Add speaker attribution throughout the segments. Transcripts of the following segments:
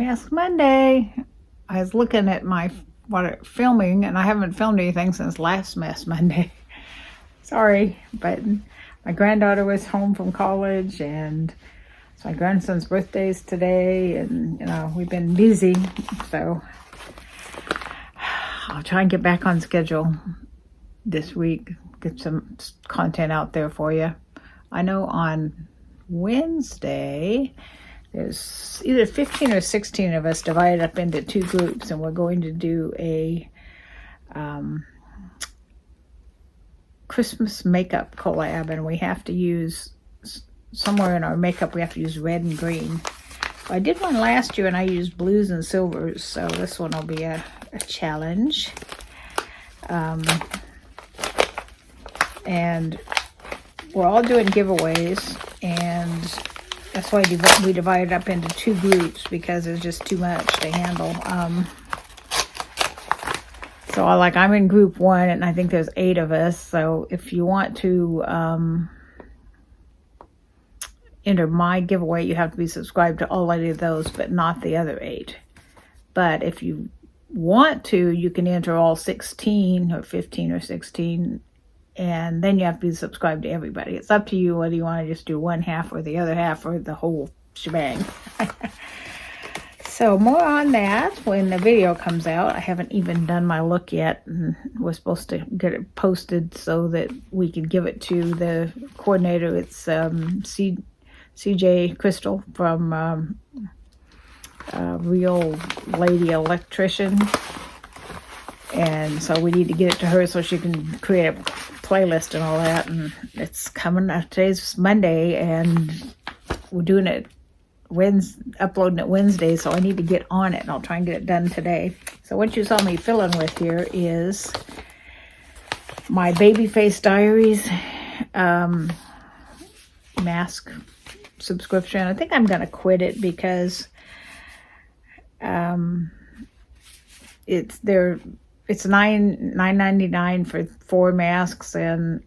Speaker 1: Mask Monday. I was looking at my filming, and I haven't filmed anything since last Mask Monday. Sorry, but my granddaughter was home from college, and it's my grandson's birthday's today, and we've been busy, so I'll try and get back on schedule this week, get some content out there for you. I know on Wednesday there's either 15 or 16 of us divided up into two groups, and we're going to do a Christmas makeup collab, and we have to use, somewhere in our makeup we have to use red and green. I did one last year and I used blues and silvers, so this one will be a challenge. And we're all doing giveaways, and that's why we divided up into two groups, because it's just too much to handle. So I'm in group 1, and I think there's 8 of us. So if you want to enter my giveaway, you have to be subscribed to all 8 of those, but not the other 8. But if you want to, you can enter all 16 or 15 or 16, and then you have to be subscribed to everybody. It's up to you whether you want to just do one half or the other half or the whole shebang. So more on that when the video comes out. I haven't even done my look yet, and we're supposed to get it posted so that we can give it to the coordinator. It's CJ Crystal from Real Lady Electrician, and so we need to get it to her so she can create a playlist and all that. And it's coming up. Today's Monday, and we're doing it uploading it Wednesday, so I need to get on it, and I'll try and get it done today. So what you saw me filling with here is my Babyface Diaries mask subscription. I think I'm gonna quit it because it's $9.99 for 4 masks, and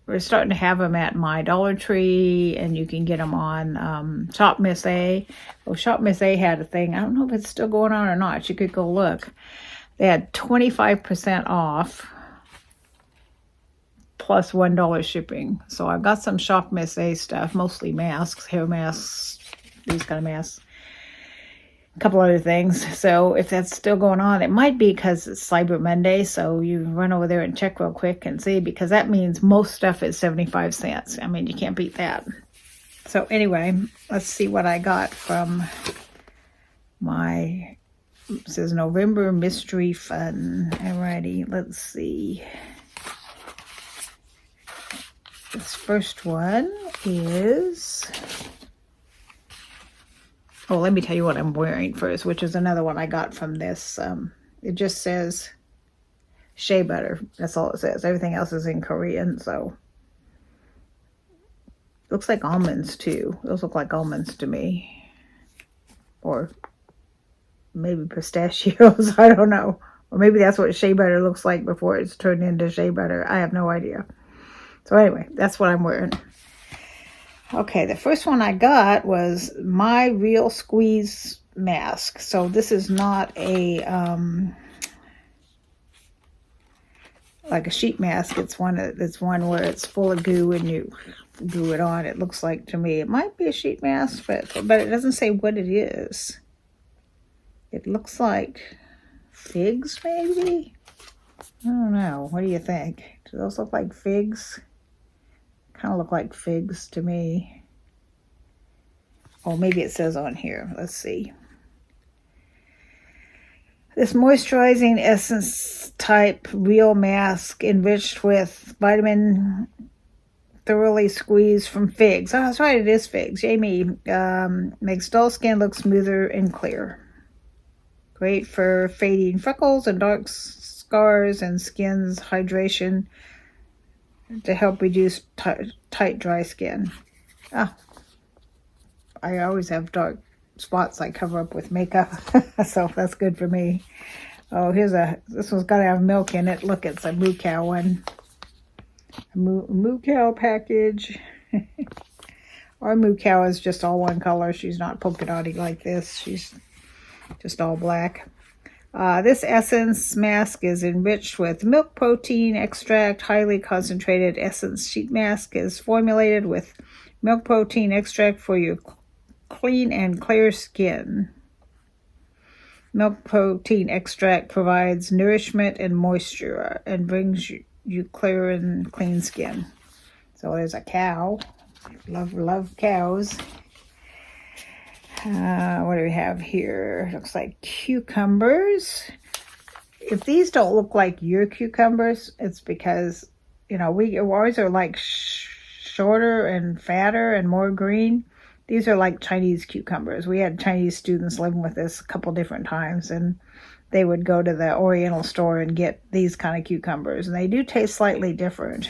Speaker 1: we're starting to have them at my Dollar Tree, and you can get them on Shop Miss A. Well, Shop Miss A had a thing. I don't know if it's still going on or not. You could go look. They had 25% off plus $1 shipping. So I've got some Shop Miss A stuff, mostly masks, hair masks, these kind of masks. A couple other things. So if that's still going on, it might be because it's Cyber Monday, so you run over there and check real quick and see, because that means most stuff is 75 cents. I mean, you can't beat that. So anyway, let's see what I got from my, it says November Mystery Fun. Alrighty, let's see. This first one is... Oh, let me tell you what I'm wearing first, which is another one I got from this. It just says shea butter. That's all it says. Everything else is in Korean, so. Looks like almonds, too. Those look like almonds to me. Or maybe pistachios. I don't know. Or maybe that's what shea butter looks like before it's turned into shea butter. I have no idea. So anyway, that's what I'm wearing. Okay, the first one I got was my Real Squeeze mask. So this is not a like a sheet mask. It's one where it's full of goo and you glue it on. It looks like to me it might be a sheet mask, but it doesn't say what it is. It looks like figs, maybe. I don't know. What do you think? Do those look like figs? Kind of look like figs to me. Oh, maybe it says on here. Let's see. This moisturizing essence type real mask enriched with vitamin thoroughly squeezed from figs. Oh, that's right, it is figs. Yay me. Makes dull skin look smoother and clear. Great for fading freckles and dark scars and skin's hydration, to help reduce tight, dry skin. Ah, I always have dark spots I cover up with makeup, so that's good for me. Oh, this one's got to have milk in it. Look, it's a Moo Cow one. A Moo Cow package. Our Moo Cow is just all one color. She's not polka dotty like this. She's just all black. This essence mask is enriched with milk protein extract. Highly concentrated essence sheet mask is formulated with milk protein extract for your clean and clear skin. Milk protein extract provides nourishment and moisture and brings you clear and clean skin. So there's a cow. Love cows. What do we have here? Looks like cucumbers. If these don't look like your cucumbers, it's because, ours are like shorter and fatter and more green. These are like Chinese cucumbers. We had Chinese students living with us a couple different times, and they would go to the Oriental store and get these kind of cucumbers, and they do taste slightly different.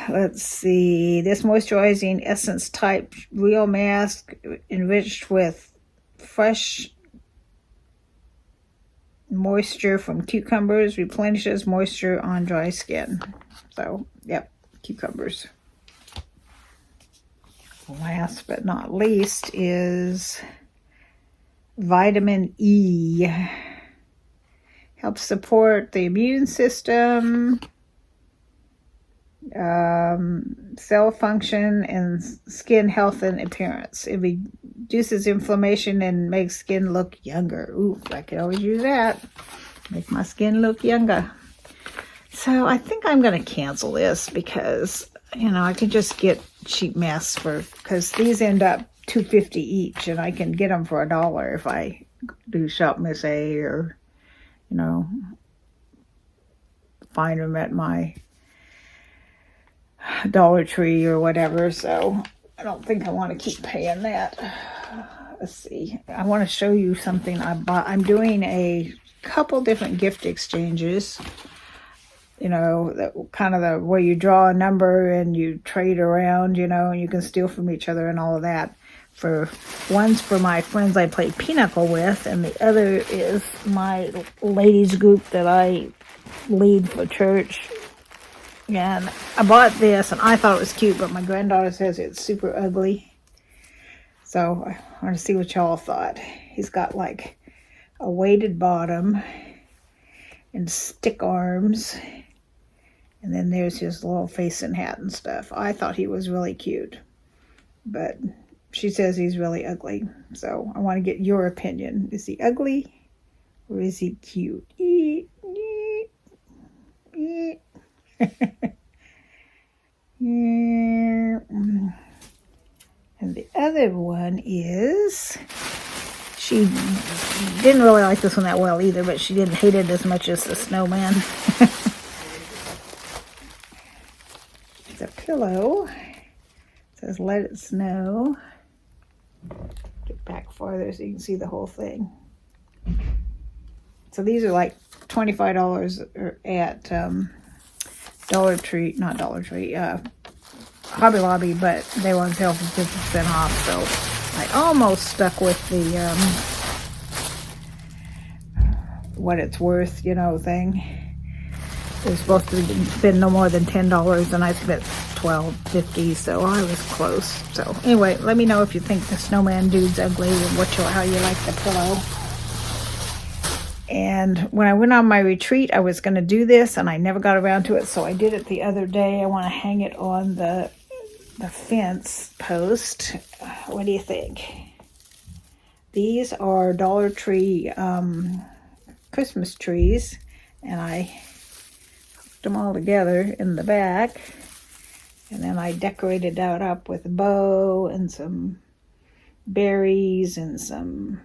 Speaker 1: Let's see. This moisturizing essence type real mask enriched with fresh moisture from cucumbers replenishes moisture on dry skin. So, yep, cucumbers. Last but not least is vitamin E. Helps support the immune system, cell function, and skin health and appearance. It reduces inflammation and makes skin look younger. Ooh, I could always use that. Make my skin look younger. So I think I'm going to cancel this because, I can just get cheap masks because these end up $2.50 each, and I can get them for $1 if I do Shop Miss A or, find them at my Dollar Tree or whatever. So I don't think I want to keep paying that. Let's see. I want to show you something I bought. I'm doing a couple different gift exchanges. Where you draw a number and you trade around, and you can steal from each other and all of that. One's for my friends I play pinochle with, and the other is my ladies group that I lead for church. And I bought this, and I thought it was cute, but my granddaughter says it's super ugly. So I want to see what y'all thought. He's got like a weighted bottom and stick arms. And then there's his little face and hat and stuff. I thought he was really cute. But she says he's really ugly. So I want to get your opinion. Is he ugly or is he cute? And the other one is, she didn't really like this one that well either, but she didn't hate it as much as the snowman. It's a pillow. It says let it snow. Get back farther so you can see the whole thing. So these are like $25 at Dollar Tree, not Dollar Tree, Hobby Lobby, but they were on sale for 50% off, so I almost stuck with the what it's worth, thing. It was supposed to spend no more than $10, and I spent $12.50, so I was close. So anyway, let me know if you think the snowman dude's ugly and how you like the pillow. And when I went on my retreat, I was going to do this, and I never got around to it, so I did it the other day. I want to hang it on the fence post. What do you think? These are Dollar Tree Christmas trees, and I hooked them all together in the back, and then I decorated that up with a bow and some berries and some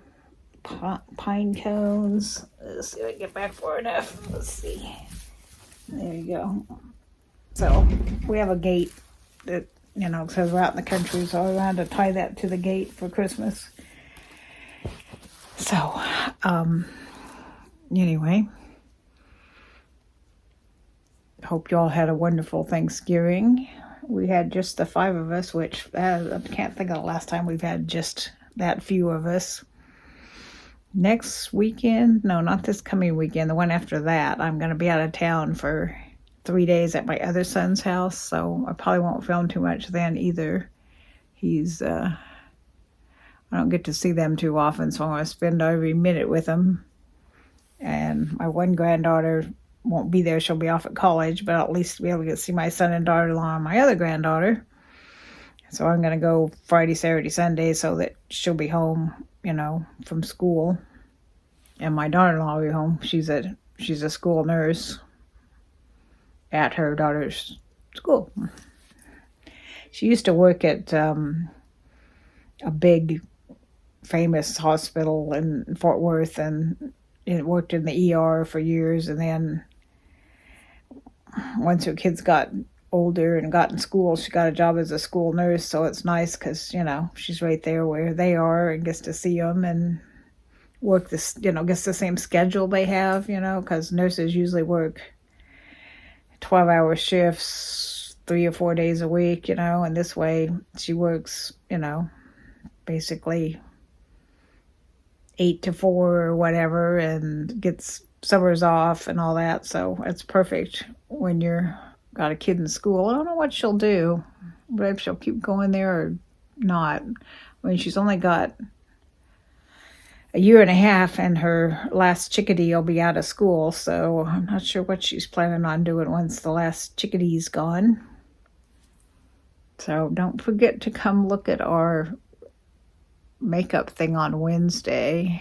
Speaker 1: pine cones. Let's see if I can get back far enough. Let's see. There you go. So we have a gate that, because we're out in the country, so I wanted to tie that to the gate for Christmas. So, anyway, hope y'all had a wonderful Thanksgiving. We had just the 5 of us, which I can't think of the last time we've had just that few of us. Next weekend, no, not this coming weekend, the one after that, I'm going to be out of town for 3 days at my other son's house, so I probably won't film too much then either. He's I don't get to see them too often, so I'm going to spend every minute with them. And my one granddaughter won't be there. She'll be off at college, but I'll at least be able to get to see my son and daughter-in-law and my other granddaughter. So I'm going to go Friday, Saturday, Sunday so that she'll be home, from school. And my daughter-in-law will be home. She's a school nurse at her daughter's school. She used to work at a big, famous hospital in Fort Worth, and worked in the ER for years. And then once her kids got older and got in school, she got a job as a school nurse. So it's nice because, she's right there where they are and gets to see them and work this, gets the same schedule they have, because nurses usually work 12-hour shifts 3 or 4 days a week, and this way she works, basically 8 to 4 or whatever, and gets summers off and all that. So it's perfect when you're got a kid in school. I don't know what she'll do, but if she'll keep going there or not. She's only got a year and a half, and her last chickadee will be out of school, so I'm not sure what she's planning on doing once the last chickadee's gone. So don't forget to come look at our makeup thing on Wednesday.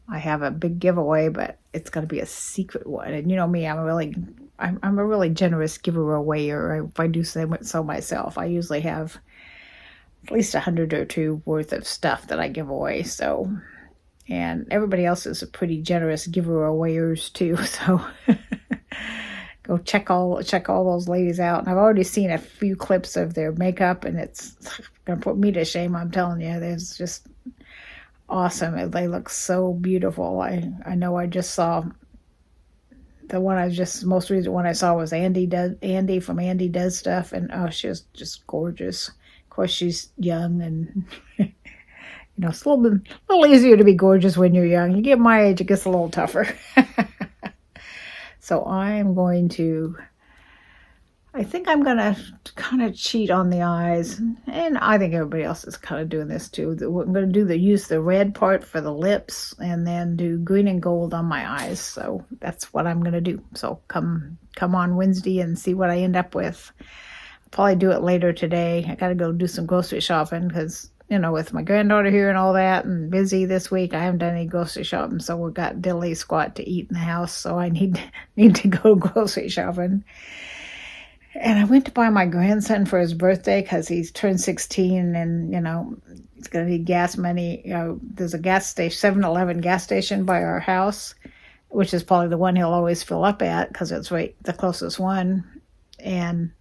Speaker 1: I have a big giveaway, but it's going to be a secret one. And you know me, I'm a really generous giver awayer. If I do say so myself, I usually have at least 100 or 2 worth of stuff that I give away. So, and everybody else is a pretty generous giver awayers too. So go check all those ladies out. And I've already seen a few clips of their makeup, and it's going to put me to shame. I'm telling you, there's just awesome. They look so beautiful. I know I just saw the one most recent one I saw was Andy from Andy Does Stuff, and she's just gorgeous. Of course, she's young, and it's a little easier to be gorgeous when you're young. You get my age, it gets a little tougher. So I think I'm going to kind of cheat on the eyes, and I think everybody else is kind of doing this too. I'm going to use the red part for the lips, and then do green and gold on my eyes. So that's what I'm going to do. So come on Wednesday and see what I end up with. I'll probably do it later today. I got to go do some grocery shopping because, with my granddaughter here and all that, and busy this week, I haven't done any grocery shopping. So we've got diddly squat to eat in the house. So I need to go grocery shopping. And I went to buy my grandson for his birthday because he's turned 16, and, he's going to need gas money. There's a 7-Eleven gas station by our house, which is probably the one he'll always fill up at because it's right the closest one. And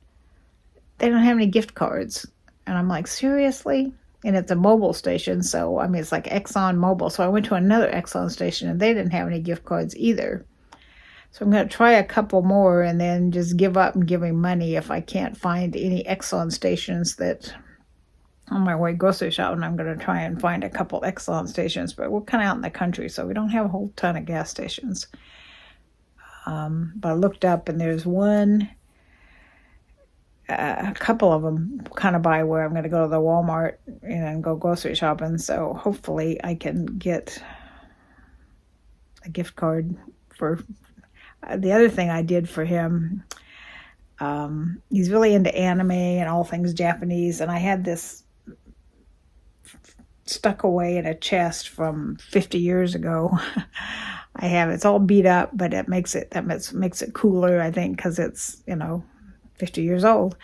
Speaker 1: they don't have any gift cards. And I'm like, seriously? And it's a mobile station. So, it's like Exxon Mobil. So I went to another Exxon station, and they didn't have any gift cards either. So I'm going to try a couple more and then just give up and give him money if I can't find any Exxon stations that on my way grocery shopping. I'm going to try and find a couple Exxon stations, but we're kind of out in the country, so we don't have a whole ton of gas stations. But I looked up, and there's one, a couple of them kind of by where I'm going to go to the Walmart and go grocery shopping. So hopefully I can get a gift card for. The other thing I did for him, he's really into anime and all things Japanese, and I had this stuck away in a chest from 50 years ago. It's all beat up, but that makes it cooler, I think, because it's 50 years old.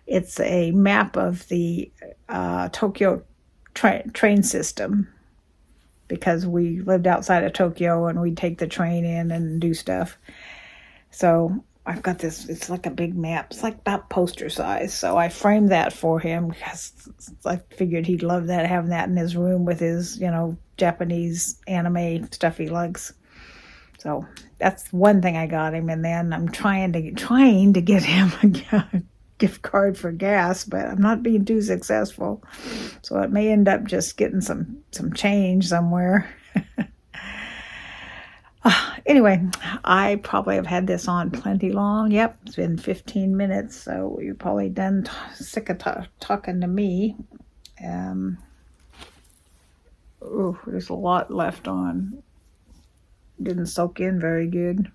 Speaker 1: It's a map of the Tokyo train system, because we lived outside of Tokyo and we'd take the train in and do stuff. So I've got this, it's like a big map. It's like about poster size. So I framed that for him because I figured he'd love that, having that in his room with his, Japanese anime stuff he likes. So that's one thing I got him. And then I'm trying to get him a gift card for gas, but I'm not being too successful. So it may end up just getting some change somewhere. Anyway, I probably have had this on plenty long. Yep, it's been 15 minutes, so you're probably done sick of talking to me. Oh, there's a lot left on. Didn't soak in very good.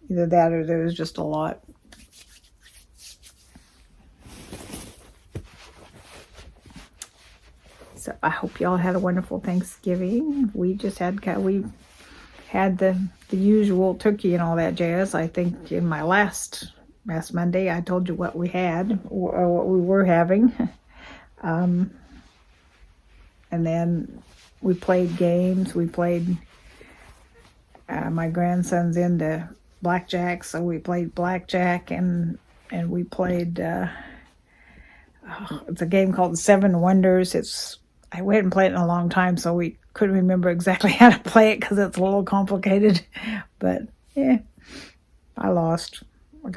Speaker 1: Either that or there was just a lot. So I hope y'all had a wonderful Thanksgiving. We had the usual turkey and all that jazz. I think in my last Monday I told you what we had or what we were having. And then we played games. We played, my grandson's into blackjack, so we played blackjack, and we played, it's a game called Seven Wonders. I went and played it in a long time, so we couldn't remember exactly how to play it because it's a little complicated. But yeah, I lost. I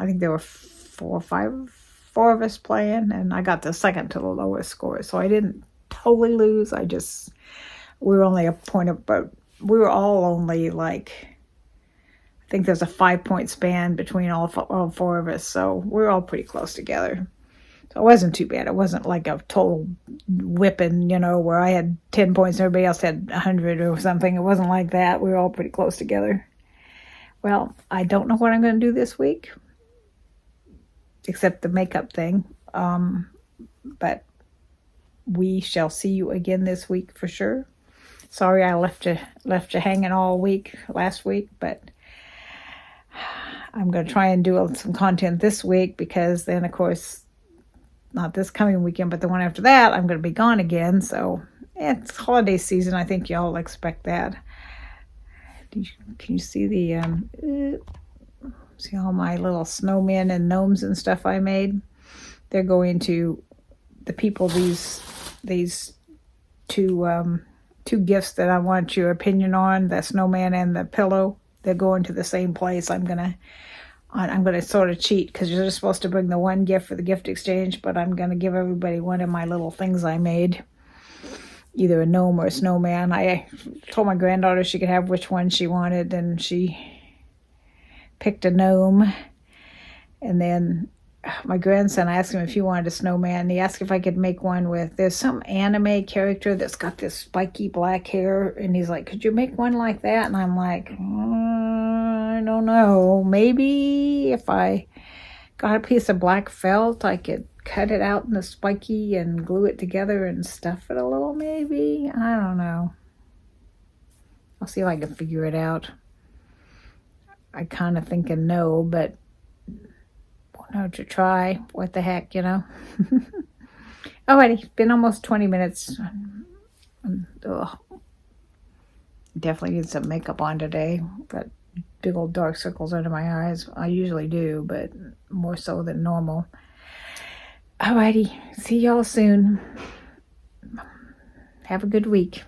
Speaker 1: think there were four of us playing, and I got the second to the lowest score. So I didn't totally lose. We were only a point of, but we were all only like, I think there's a 5-point span between all four of us. So we were all pretty close together. So it wasn't too bad. It wasn't like a total whipping, where I had 10 points and everybody else had 100 or something. It wasn't like that. We were all pretty close together. Well, I don't know what I'm going to do this week, except the makeup thing. But we shall see you again this week for sure. Sorry I left you hanging all week last week, but I'm going to try and do some content this week, because then, of course, not this coming weekend, but the one after that, I'm going to be gone again. So it's holiday season. I think y'all expect that. Can you see see all my little snowmen and gnomes and stuff I made? They're going to the people, these two gifts that I want your opinion on, the snowman and the pillow. They're going to the same place. I'm gonna sort of cheat, because you're just supposed to bring the one gift for the gift exchange, but I'm gonna give everybody one of my little things I made, either a gnome or a snowman. I told my granddaughter she could have which one she wanted, and she picked a gnome. And then my grandson, I asked him if he wanted a snowman. He asked if I could make one there's some anime character that's got this spiky black hair, and he's like, could you make one like that? And I'm like, I don't know. Maybe if I got a piece of black felt, I could cut it out in the spiky and glue it together and stuff it a little, maybe. I don't know. I'll see if I can figure it out. I kind of thinking no, but know to try. What the heck, Alrighty, been almost 20 minutes. Definitely need some makeup on today. Got big old dark circles under my eyes. I usually do, but more so than normal. Alrighty, see y'all soon. Have a good week.